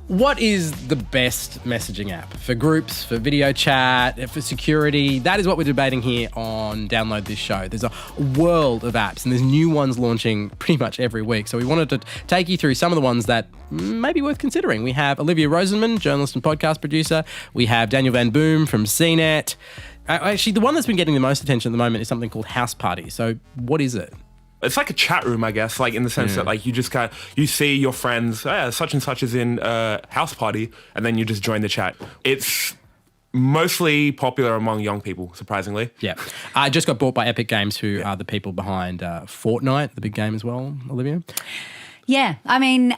What is the best messaging app for groups, for video chat, for security? That is what we're debating here on Download This Show. There's a world of apps and there's new ones launching pretty much every week. So we wanted to take you through some of the ones that may be worth considering. We have Olivia Rosenman, journalist and podcast producer. We have Daniel Van Boom from CNET. Actually, the one that's been getting the most attention at the moment is something called Houseparty. So what is it? It's like a chat room, I guess, like in the sense that like you just you see your friends, such and such is in house party, and then you just join the chat. It's mostly popular among young people, surprisingly. Yeah. I just got bought by Epic Games, who are the people behind Fortnite, the big game as well, Olivia. Yeah, I mean,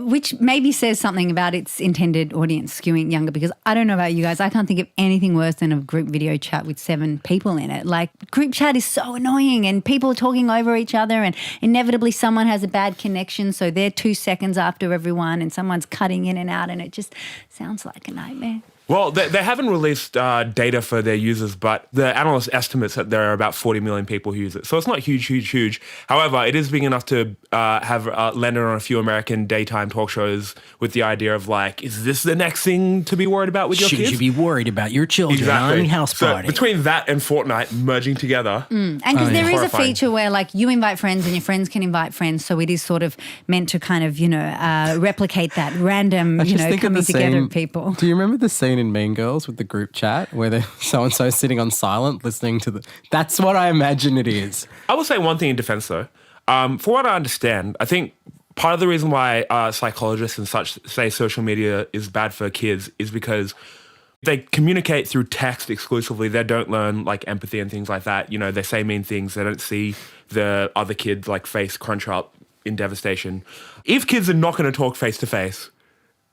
which maybe says something about its intended audience skewing younger, because I don't know about you guys, I can't think of anything worse than a group video chat with 7 people in it. Like, group chat is so annoying and people are talking over each other and inevitably someone has a bad connection, so they're 2 seconds after everyone and someone's cutting in and out and it just sounds like a nightmare. Well, they haven't released data for their users, but the analyst estimates that there are about 40 million people who use it. So it's not huge. However, it is big enough to have landed on a few American daytime talk shows with the idea of like, is this the next thing to be worried about with your kids? Should you be worried about your children on Houseparty? So between that and Fortnite merging together. And because there is horrifying. a feature where like you invite friends and your friends can invite friends, so it is sort of meant to kind of, replicate that random, coming together of people. Do you remember the scene in Mean Girls with the group chat where there's so-and-so sitting on silent listening to the... That's what I imagine it is. I will say one thing in defense though. For what I understand, I think part of the reason why psychologists and such say social media is bad for kids is because they communicate through text exclusively. They don't learn like empathy and things like that. They say mean things. They don't see the other kids like face crunch up in devastation. If kids are not going to talk face to face,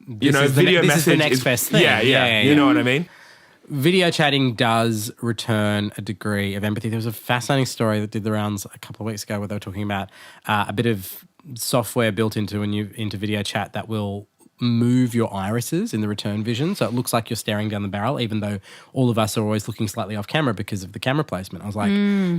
video message is the next best thing. Yeah. You know what I mean? Video chatting does return a degree of empathy. There was a fascinating story that did the rounds a couple of weeks ago where they were talking about a bit of software built into video chat that will move your irises in the return vision, so it looks like you're staring down the barrel, even though all of us are always looking slightly off camera because of the camera placement. I was like,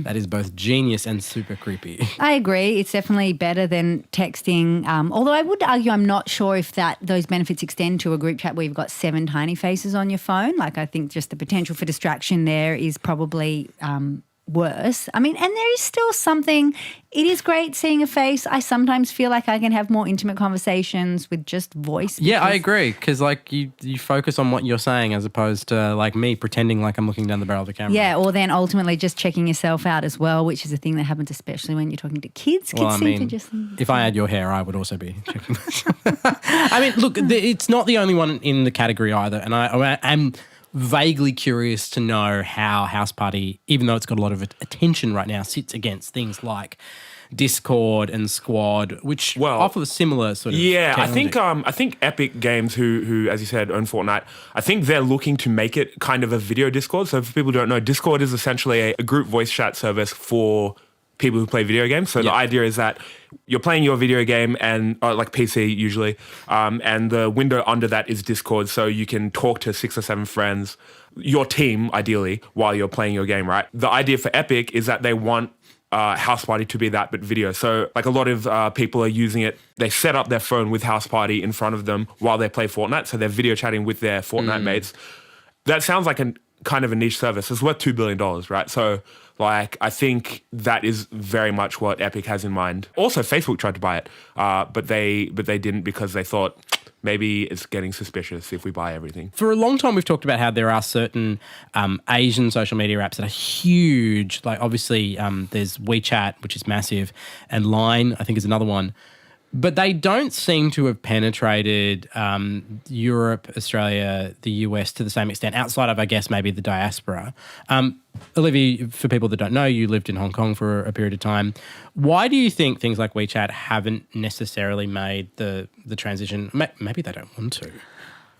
that is both genius and super creepy. I agree. It's definitely better than texting. Although I would argue I'm not sure if those benefits extend to a group chat where you've got 7 tiny faces on your phone. Like, I think just the potential for distraction there is probably worse. I mean, and there is still something, it is great seeing a face. I sometimes feel like I can have more intimate conversations with just voice. Yeah, I agree, because like you focus on what you're saying as opposed to like me pretending like I'm looking down the barrel of the camera. Yeah, or then ultimately just checking yourself out as well, which is a thing that happens especially when you're talking to kids. If I had your hair, I would also be checking myself. I mean, look, it's not the only one in the category either, and I'm vaguely curious to know how Houseparty, even though it's got a lot of attention right now, sits against things like Discord and Squad, which offer a similar sort of technology. I think Epic Games, who as you said own Fortnite, I think they're looking to make it kind of a video Discord. So for people who don't know, Discord is essentially a group voice chat service for people who play video games. So the idea is that you're playing your video game and like PC usually, and the window under that is Discord, so you can talk to 6 or 7 friends, your team ideally, while you're playing your game, right? The idea for Epic is that they want Houseparty to be that, but video. So like a lot of people are using it. They set up their phone with Houseparty in front of them while they play Fortnite, so they're video chatting with their Fortnite mates. That sounds like a kind of a niche service. It's worth $2 billion, right? So like, I think that is very much what Epic has in mind. Also, Facebook tried to buy it, but they didn't, because they thought maybe it's getting suspicious if we buy everything. For a long time, we've talked about how there are certain Asian social media apps that are huge. Like obviously, there's WeChat, which is massive, and Line, I think, is another one. But they don't seem to have penetrated Europe, Australia, the US to the same extent, outside of, I guess, maybe the diaspora. Olivia, for people that don't know, you lived in Hong Kong for a period of time. Why do you think things like WeChat haven't necessarily made the transition? Maybe they don't want to.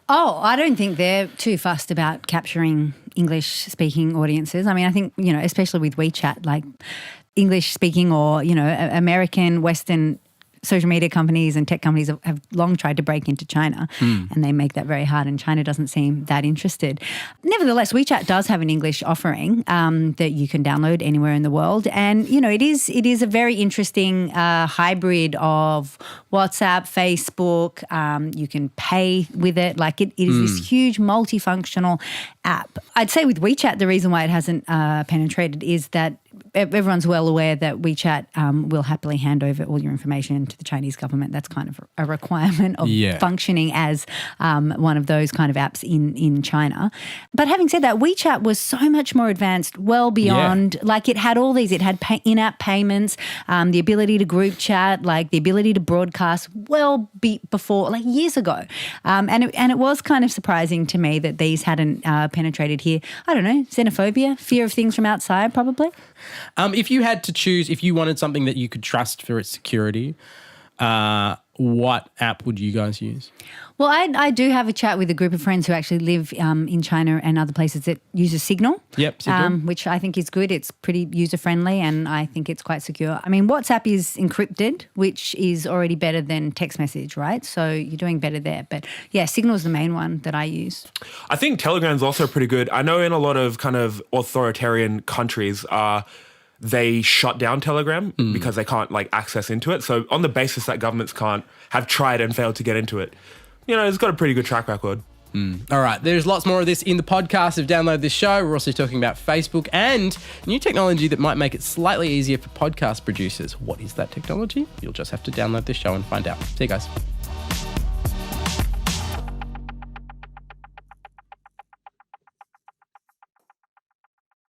Oh, I don't think they're too fussed about capturing English-speaking audiences. I mean, I think, especially with WeChat, like English-speaking or, American, Western social media companies and tech companies have long tried to break into China, and they make that very hard, and China doesn't seem that interested. Nevertheless, WeChat does have an English offering that you can download anywhere in the world, and it is a very interesting hybrid of WhatsApp, Facebook. You can pay with it. Like it is this huge multifunctional app. I'd say with WeChat, the reason why it hasn't penetrated is that everyone's well aware that WeChat will happily hand over all your information to the Chinese government. That's kind of a requirement of functioning as one of those kind of apps in China. But having said that, WeChat was so much more advanced, well beyond, like it had all these, it had in-app payments, the ability to group chat, like the ability to broadcast before, like years ago. And it was kind of surprising to me that these hadn't penetrated here. I don't know, xenophobia, fear of things from outside probably. If you had to choose, if you wanted something that you could trust for its security, what app would you guys use? Well, I do have a chat with a group of friends who actually live in China and other places that uses Signal. Yep, Signal. Which I think is good. It's pretty user-friendly and I think it's quite secure. I mean, WhatsApp is encrypted, which is already better than text message, right? So you're doing better there. But yeah, Signal is the main one that I use. I think Telegram's also pretty good. I know in a lot of kind of authoritarian countries, they shut down Telegram because they can't access into it. So on the basis that governments have tried and failed to get into it, it's got a pretty good track record. All right, there's lots more of this in the podcast. If download this show, we're also talking about Facebook and new technology that might make it slightly easier for podcast producers. What is that technology? You'll just have to download this show and find out. See you guys.